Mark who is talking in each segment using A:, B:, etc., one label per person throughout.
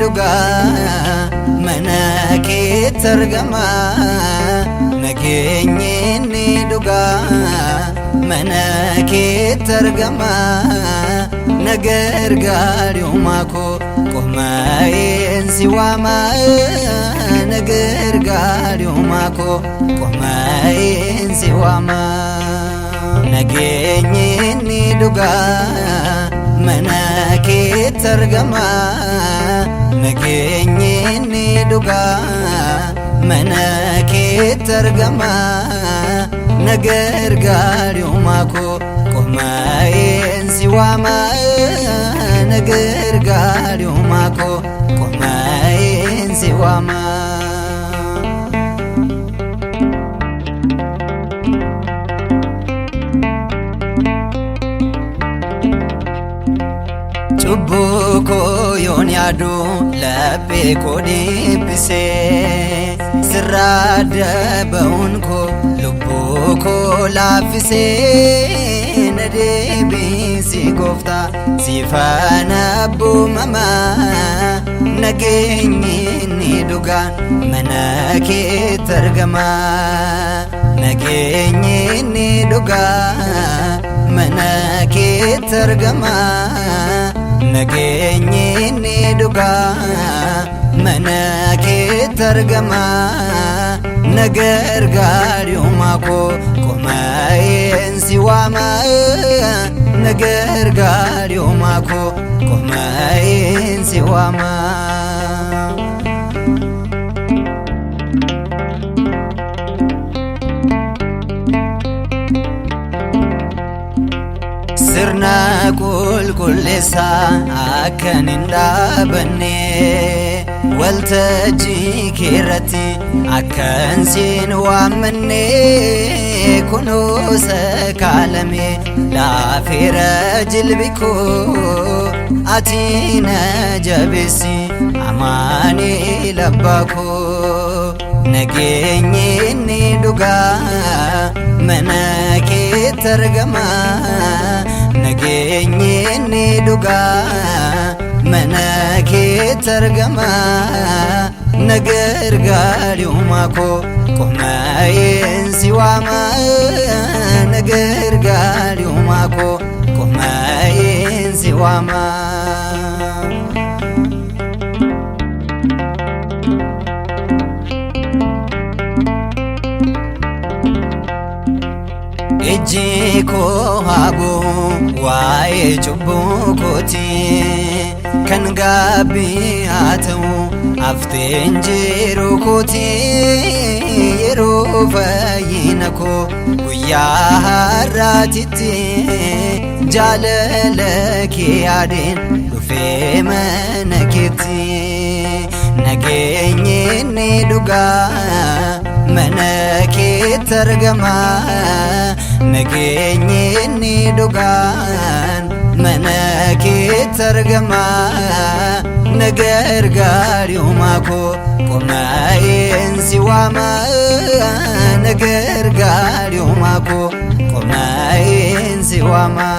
A: duga manake targama nageenyi duga manake targama nagargaarumako qomaa'een siwama nagargaarumako qomaa'een siwama nageenyi duga manake targama nageenyi duga manake targama nagargaarumako qomaa'een siwama nagargaarumako qomaa'een siwama Chubbuko yonyadu labe kodipise sirada baunko lubbuko lafise nadebisi gofta sifana bumama nageenyi duga manake targama nageenyi duga manake targama nageenyi duga manake targama nagargaarumako qomaa'een siwama nagargaarumako qomaa'een siwama sirna qulqullisa akkanin dhaabanne waltajjii keerratti akkan siin waammanne kunuunsa kaalame laafeera jilbiko ati na jabeessi amaani labbako nageenyi duga manake targama nageenyi duga manake targama nagargaarumako qomaa'een siwama nagargaarumako qomaa'een siwama ejiko hago wae chubbukoti kan gabi atau aftenjero koti yero fayinako guya haratiti jalalaki adin dufe manakiti nageenyi duga manake targama nageenyi duga manake targama nagargaarumako qomaa'een siwama nagargaarumako qomaa'een siwama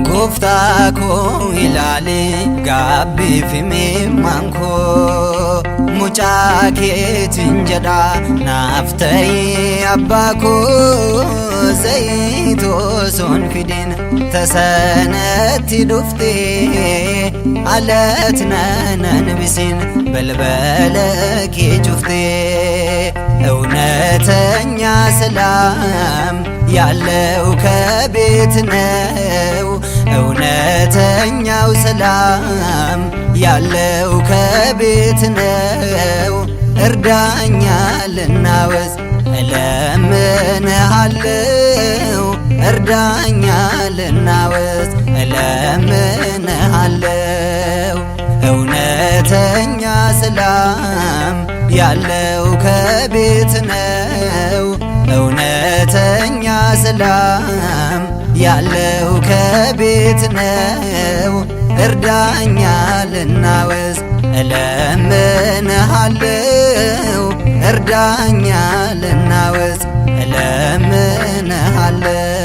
A: Gofta ko ilale gabbi fime manko mucha keetin jada naftai abbako zayto son fidin tasanati dufte alatna nanbisin balbalaki jufte እውነተኛ ሰላም ያለው ከቤት ነው እውነተኛው ሰላም ያለው ከቤት ነው እርዳኛ ልናወዝ እለምንሃለው እርዳኛ ልናወዝ እለምንሃለው እውነተኛ ሰላም ያለው ከቤት ነው እውነተኛ ሰላም ያለው ከቤት ነው እርዳኛ ልናወዝ እለምንሃለው እርዳኛ ልናወዝ እለምንሃለው